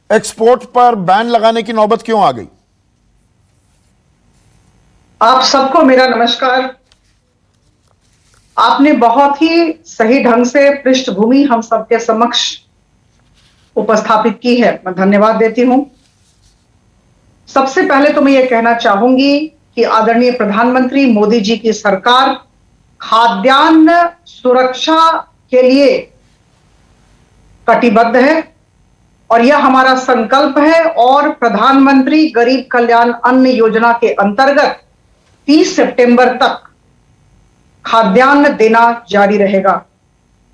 Export पर ban लगाने की नौबत क्यों आ गई? आप सबको मेरा नमस्कार। आपने बहुत ही सही ढंग से पृष्ठभूमि हम सबके समक्ष उपस्थापित की है, मैं धन्यवाद देती हूं। सबसे पहले तो मैं ये कहना चाहूंगी कि आदरणीय प्रधानमंत्री मोदी जी की सरकार खाद्यान्न सुरक्षा के लिए कटिबद्ध है और यह हमारा संकल्प है। और प्रधानमंत्री गरीब कल्याण अन्न योजना के अंतर्गत 30 सितंबर तक खाद्यान्न देना जारी रहेगा।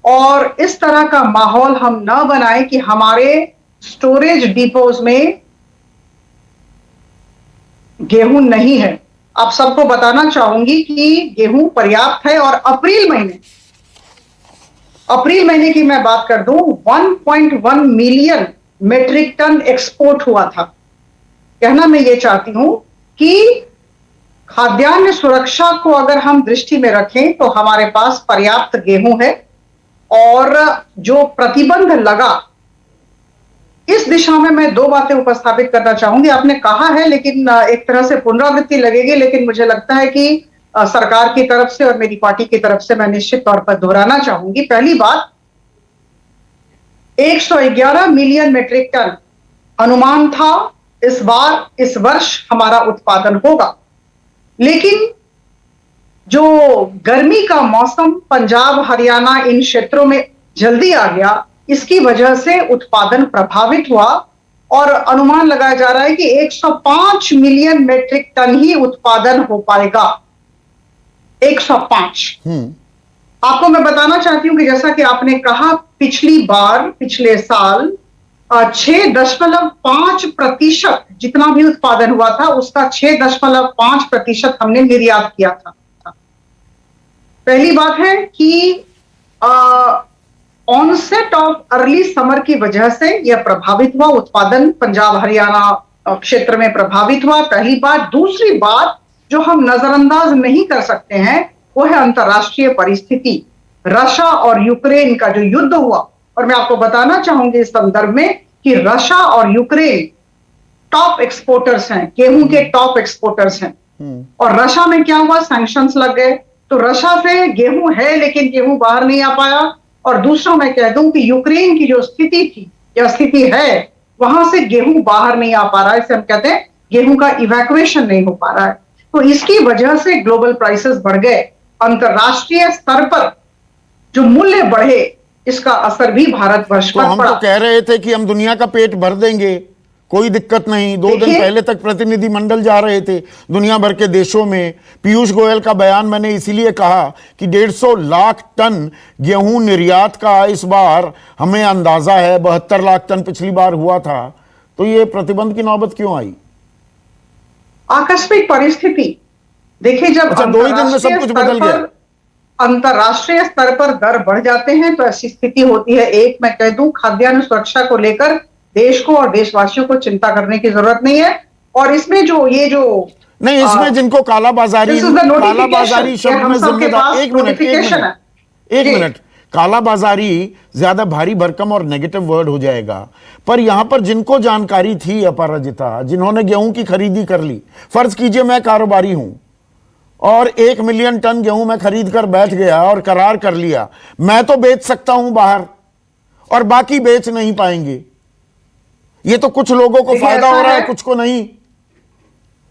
और इस तरह का माहौल हम न बनाएं कि हमारे स्टोरेज डिपोज में गेहूं नहीं है। आप सबको बताना चाहूंगी कि गेहूं पर्याप्त है। और अप्रैल महीने की मैं बात कर दूं, 1.1 मिलियन मेट्रिक टन एक्सपोर्ट हुआ था। कहना मैं ये चाहती हूं कि खाद्यान्न सुरक्षा को अगर हम दृष्टि में रखें तो हमारे पास पर्याप्त गेहूं है। और जो प्रतिबंध लगा, इस दिशा में मैं दो बातें उपस्थापित करना चाहूंगी। आपने कहा है, लेकिन एक तरह से पुनरावृत्ति लगेगी, लेकिन मुझे लगता है कि सरकार की तरफ से और मेरी पार्टी की तरफ से मैं निश्चित तौर पर दोहराना चाहूंगी। पहली बात, 111 मिलियन मेट्रिक टन अनुमान था इस वर्ष हमारा उत्पादन होगा। लेकिन जो गर्मी का मौसम पंजाब हरियाणा इन क्षेत्रों में जल्दी आ गया, इसकी वजह से उत्पादन प्रभावित हुआ और अनुमान लगाया जा रहा है कि 105 मिलियन मेट्रिक टन ही उत्पादन हो पाएगा। 105। आपको मैं बताना चाहती हूं कि जैसा कि आपने कहा, पिछले साल 6.5% जितना भी उत्पादन हुआ था उसका 6.5% हमने निर्यात किया था। पहली बात है कि ऑनसेट ऑफ अर्ली समर की वजह से यह प्रभावित हुआ, उत्पादन पंजाब हरियाणा क्षेत्र में प्रभावित हुआ। पहली बात। दूसरी बात जो हम नजरअंदाज नहीं कर सकते हैं वो है अंतर्राष्ट्रीय परिस्थिति। रशिया और यूक्रेन का जो युद्ध हुआ, और मैं आपको बताना चाहूंगी इस संदर्भ में कि रशिया और यूक्रेन टॉप एक्सपोर्टर्स हैं, गेहूं के टॉप एक्सपोर्टर्स हैं। और रशिया में क्या हुआ, सैंक्शंस लग गए, तो रशिया से गेहूं है लेकिन गेहूं बाहर नहीं आ पाया। और दूसरा मैं कह दूं कि यूक्रेन की जो स्थिति थी या स्थिति है, वहां से गेहूं बाहर नहीं आ पा रहा है। इसे हम कहते हैं गेहूं का इवैक्यूएशन नहीं हो पा रहा है। तो इसकी वजह से ग्लोबल प्राइसेस बढ़ गए। अंतरराष्ट्रीय स्तर पर जो मूल्य बढ़े, इसका असर भी भारतवर्ष पर हम पड़ा। तो कह रहे थे कि हम दुनिया का पेट भर देंगे, कोई दिक्कत नहीं। 2 दिन पहले तक प्रतिनिधिमंडल जा रहे थे दुनिया भर के देशों में। पीयूष गोयल का बयान मैंने इसीलिए कहा कि 150 लाख टन गेहूं निर्यात का इस बार हमें अंदाजा है, 72 लाख टन पिछली बार हुआ था। तो ये प्रतिबंध की नौबत क्यों आई? आकस्मिक परिस्थिति। देखिए, जब 2 ही दिन में सब कुछ बदल गया। अंतरराष्ट्रीय स्तर पर दर बढ़ जाते हैं तो ऐसी स्थिति होती है। एक मैं कह दूं, खाद्यान्न सुरक्षा को लेकर देश को और देशवासियों को चिंता करने की जरूरत नहीं है। और इसमें जो नहीं, इसमें जिनको कालाबाजारी शब्द में जिम्मेदार, एक मिनट, कालाबाजारी ज्यादा भारी भरकम और नेगेटिव वर्ड हो जाएगा। पर यहां पर जिनको जानकारी थी अपराजिता, जिन्होंने गेहूं की खरीदी कर ली, फर्ज कीजिए मैं कारोबारी हूं और 1 मिलियन टन गेहूं मैं खरीद कर बैठ गया और करार कर लिया, मैं तो बेच सकता हूं बाहर और बाकी बेच नहीं पाएंगे। ये तो कुछ लोगों को फायदा हो रहा है, कुछ को नहीं।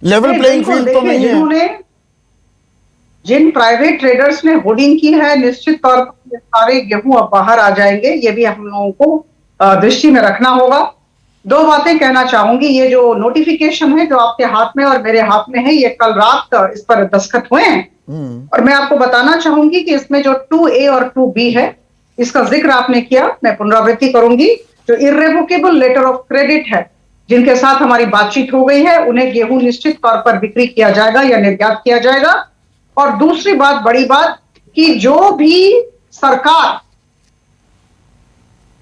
लेवल प्लेइंग फील्ड तो नहीं है। जिन प्राइवेट ट्रेडर्स ने होर्डिंग की है, निश्चित तौर पर सारे गेहूं अब बाहर आ जाएंगे। ये भी हम लोगों को दृष्टि में रखना होगा। दो बातें कहना चाहूंगी। ये जो नोटिफिकेशन है जो आपके हाथ में और मेरे हाथ में है, ये कल रात इस पर दस्तखत हुए हैं। और मैं आपको बताना चाहूंगी कि इसमें जो 2A और 2B है, इसका जिक्र आपने किया, मैं पुनरावृत्ति करूंगी। जो इर्रेवोकेबल लेटर ऑफ क्रेडिट है, जिनके साथ हमारी बातचीत हो गई है, उन्हें गेहूं निश्चित तौर पर बिक्री किया जाएगा या निर्यात किया जाएगा। और दूसरी बात, बड़ी बात, कि जो भी सरकार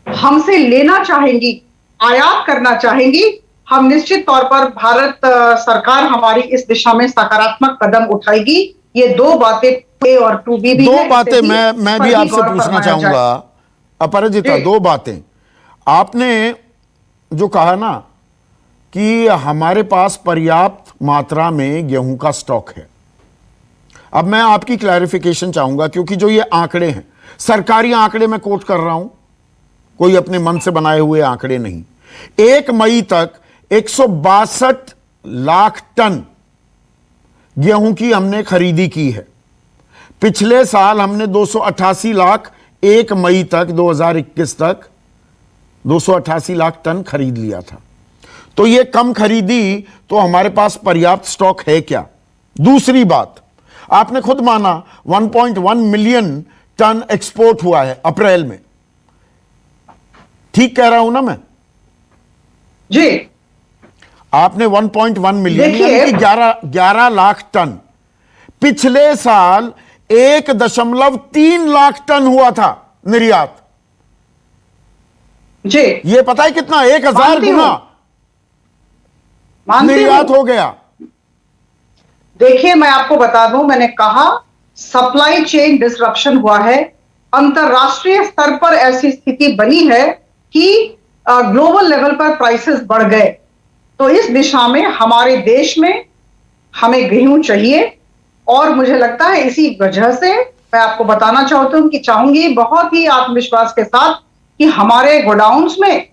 हमसे लेना चाहेंगी, आयात करना चाहेंगी, हम निश्चित तौर पर भारत सरकार हमारी इस दिशा में सकारात्मक कदम उठाएगी। ये दो बातें A और 2B भी दो बातें मैं भी आपसे पूछना चाहूंगा अपराजिता। 2 बातें आपने जो कहा ना कि हमारे पास पर्याप्त मात्रा में गेहूं का स्टॉक है, अब मैं आपकी क्लैरिफिकेशन चाहूंगा, क्योंकि जो ये आंकड़े हैं सरकारी आंकड़े मैं कोट कर रहा हूं, कोई अपने मन से बनाए हुए आंकड़े नहीं। 1 मई तक 162 लाख टन गेहूं की हमने खरीदी की है। पिछले साल हमने 288 लाख 1 मई तक 2021 तक 288 लाख टन खरीद लिया था। तो ये कम खरीदी तो हमारे पास पर्याप्त स्टॉक है क्या? दूसरी बात, आपने खुद माना 1.1 मिलियन टन एक्सपोर्ट हुआ है अप्रैल में, ठीक कह रहा हूं ना मैं? जी, आपने 1.1 मिलियन यानी कि 11 लाख टन। पिछले साल 1.3 लाख टन हुआ था निर्यात। जी, ये पता है कितना? 1000 गुना निर्यात हो गया। देखिए, मैं आपको बता दूं, मैंने कहा सप्लाई चेन डिसरप्शन हुआ है, अंतरराष्ट्रीय स्तर पर ऐसी स्थिति बनी है कि ग्लोबल लेवल पर प्राइसेस बढ़ गए। तो इस दिशा में हमारे देश में हमें गेहूं चाहिए, और मुझे लगता है इसी वजह से मैं आपको बताना चाहूंगी बहुत ही आत्मविश्वास के साथ कि हमारे गोडाउन्स में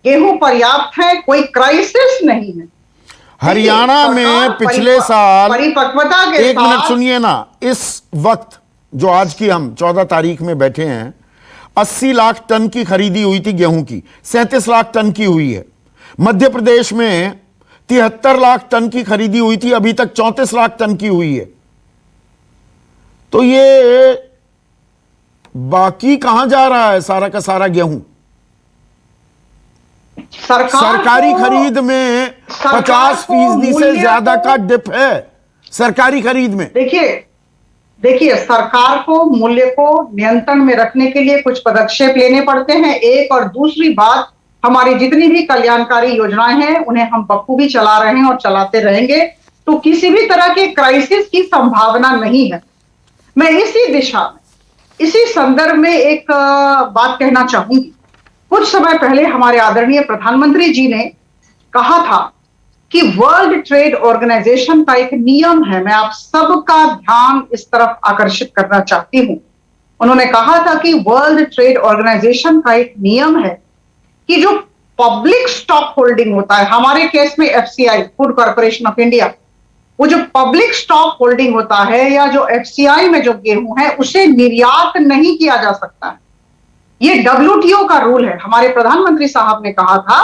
गेहूं पर्याप्त है, कोई क्राइसिस नहीं है। हरियाणा में पिछले साल, परिपक्वता के एक मिनट सुनिए ना, इस वक्त जो आज की हम 14 तारीख में बैठे हैं, 80 लाख टन की खरीदी हुई थी गेहूं की, 37 लाख टन की हुई है। मध्य प्रदेश में 73 लाख टन की खरीदी हुई थी, अभी तक 34 लाख टन की हुई है। तो ये बाकी कहां जा रहा है सारा का सारा गेहूं? सरकारी खरीद में 50% से ज्यादा का डिप है सरकारी खरीद में। देखिए, सरकार को मूल्य को नियंत्रण में रखने के लिए कुछ पदक्षेप लेने पड़ते हैं, एक। और दूसरी बात, हमारी जितनी भी कल्याणकारी योजनाएं हैं उन्हें हम बखूबी चला रहे हैं और चलाते रहेंगे, तो किसी भी तरह के क्राइसिस की संभावना नहीं है। मैं इसी दिशा में, इसी संदर्भ में एक बात कहना चाहूंगी। कुछ समय पहले हमारे आदरणीय प्रधानमंत्री जी ने कहा था कि वर्ल्ड ट्रेड ऑर्गेनाइजेशन का एक नियम है, मैं आप सबका ध्यान इस तरफ आकर्षित करना चाहती हूं। उन्होंने कहा था कि वर्ल्ड ट्रेड ऑर्गेनाइजेशन का एक नियम है कि जो पब्लिक स्टॉक होल्डिंग होता है, हमारे केस में FCI, food corporation of India, वो जो पब्लिक स्टॉक होल्डिंग होता है या जो एफसीआई में जो गेहूं है उसे निर्यात नहीं किया जा सकता है। ये डब्ल्यूटीओ का रूल है। हमारे प्रधानमंत्री साहब ने कहा था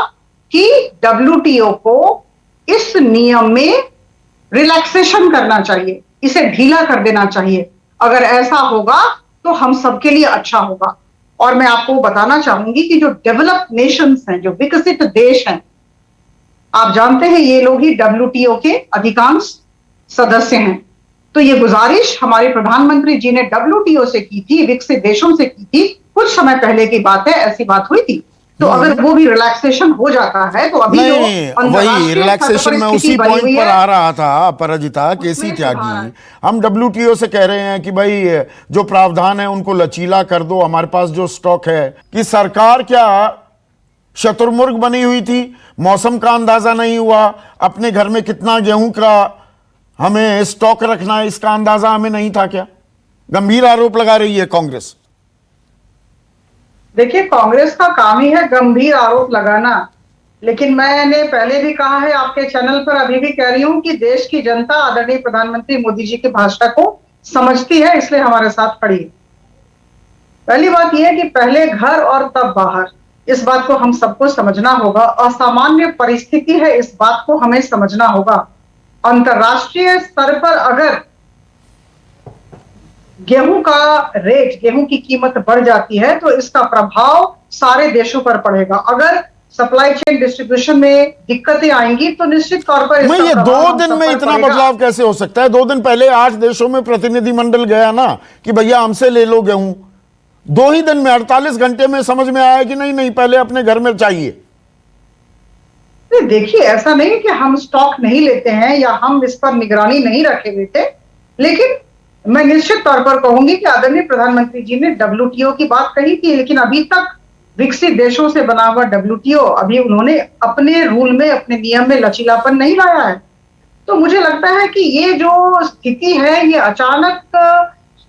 कि डब्ल्यूटीओ को इस नियम में रिलैक्सेशन करना चाहिए, इसे ढीला कर देना चाहिए। अगर ऐसा होगा तो हम सबके लिए अच्छा होगा। और मैं आपको बताना चाहूंगी कि जो डेवलप्ड नेशंस हैं, जो विकसित देश हैं, आप जानते हैं ये लोग ही डब्ल्यूटीओ के अधिकांश सदस्य हैं। तो ये गुजारिश हमारे प्रधानमंत्री जी ने डब्ल्यूटीओ से की थी, विकसित देशों से की थी, कुछ समय पहले की बात है, ऐसी बात हुई थी। तो अगर वो भी रिलैक्सेशन हो जाता है तो अभी वही रिलैक्सेशन में उसी पॉइंट पर आ रहा था अपराजिता केसी त्यागी। हम डब्ल्यूटीओ से कह रहे हैं कि भाई जो प्रावधान है उनको लचीला कर दो, हमारे पास जो स्टॉक है। कि सरकार क्या शतुर्मुर्ग बनी हुई थी? मौसम का अंदाजा नहीं हुआ, अपने घर में कितना गेहूं का हमें स्टॉक रखना है इसका अंदाजा हमें नहीं था क्या? गंभीर आरोप लगा रही है कांग्रेस। देखिए, कांग्रेस का काम ही है गंभीर आरोप लगाना, लेकिन मैंने पहले भी कहा है आपके चैनल पर, अभी भी कह रही हूं कि देश की जनता आदरणीय प्रधानमंत्री मोदी जी की भाषा को समझती है, इसलिए हमारे साथ खड़ी है। पहली बात यह है कि पहले घर और तब बाहर, इस बात को हम सबको समझना होगा। असामान्य परिस्थिति है, इस बात को हमें समझना होगा। अंतरराष्ट्रीय स्तर पर अगर गेहूं का रेट, गेहूं की कीमत बढ़ जाती है तो इसका प्रभाव सारे देशों पर पड़ेगा। अगर सप्लाई चेन डिस्ट्रीब्यूशन में दिक्कतें आएंगी तो निश्चित तौर पर मैं ये 2 दिन में इतना बदलाव कैसे हो सकता है? 2 दिन पहले 8 देशों में प्रतिनिधिमंडल गया ना कि भैया हमसे ले लो गेहूं। 2 ही दिन में 48 घंटे में समझ में आया कि नहीं पहले अपने घर में चाहिए। देखिए, ऐसा नहीं कि हम स्टॉक नहीं लेते हैं या हम इस पर निगरानी नहीं रखे हुए थे, लेकिन मैं निश्चित तौर पर कहूंगी कि आदरणीय प्रधानमंत्री जी ने डब्ल्यूटीओ की बात कही थी, लेकिन अभी तक विकसित देशों से बना हुआ WTO अभी उन्होंने अपने रूल में, अपने नियम में लचीलापन नहीं लाया है। तो मुझे लगता है कि ये जो स्थिति है, ये अचानक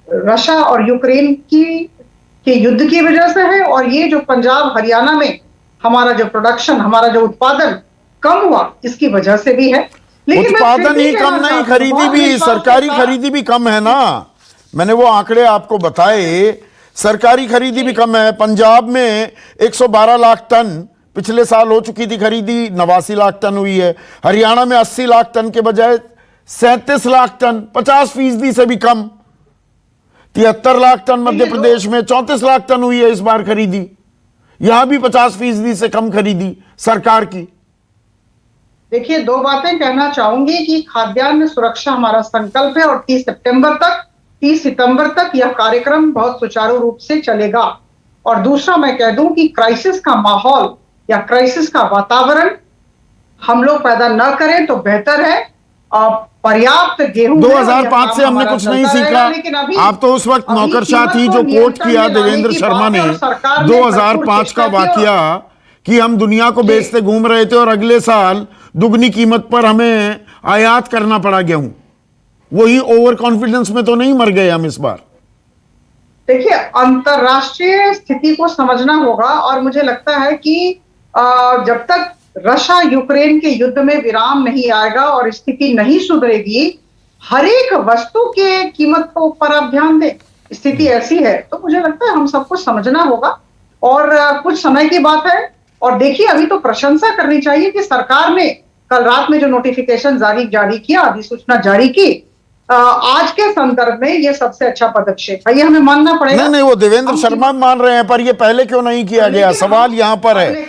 रशिया और यूक्रेन के युद्ध की वजह से है, और ये जो पंजाब हरियाणा में हमारा जो प्रोडक्शन, हमारा जो उत्पादन कम हुआ, इसकी वजह से भी है। लेकिन उत्पादन ही कम नहीं, खरीदी भी, सरकारी खरीदी भी कम है ना। मैंने वो आंकड़े आपको बताए, सरकारी खरीदी भी कम है। पंजाब में 112 लाख टन पिछले साल हो चुकी थी खरीदी, 89 लाख टन हुई है। हरियाणा में 80 लाख टन के बजाय 37 लाख टन, 50% से भी कम। 73 लाख टन मध्य प्रदेश में, 34 लाख टन हुई है इस बार खरीदी। यहां भी 50% से कम खरीदी सरकार की। देखिए, दो बातें कहना चाहूंगी कि खाद्यान्न सुरक्षा हमारा संकल्प है, और 30 सितंबर तक यह कार्यक्रम बहुत सुचारू रूप से चलेगा। और दूसरा मैं कह दूं कि क्राइसिस का माहौल या क्राइसिस का वातावरण हम लोग पैदा न करें तो बेहतर है। पर्याप्त गेहूं 2005 से हमने कुछ नहीं सीखा। आप तो उस वक्त नौकरशाह थी, जो कोट किया देवेंद्र शर्मा ने 2005 का वाकया कि हम दुनिया को बेचते घूम रहे थे और अगले साल दुगनी कीमत पर हमें आयात करना पड़ा गेहूं। वही ओवर कॉन्फिडेंस में तो नहीं मर गए हम इस बार। देखिए, अंतरराष्ट्रीय स्थिति को समझना होगा, और मुझे लगता है कि जब तक रशिया यूक्रेन के युद्ध में विराम नहीं आएगा और स्थिति नहीं सुधरेगी, हर एक वस्तु के कीमत को ऊपर आप ध्यान दें, स्थिति ऐसी है। तो मुझे लगता है हम सबको समझना होगा, और कुछ समय की बात है। और देखिए, अभी तो प्रशंसा करनी चाहिए कि सरकार ने कल रात में जो नोटिफिकेशन जारी किया, अधिसूचना जारी की, आज के संदर्भ में ये सबसे अच्छा पदक्षेप है, ये हमें मानना पड़ेगा। नहीं, वो देवेंद्र शर्मा मान रहे हैं, पर ये पहले क्यों नहीं किया गया, सवाल यहां पर है।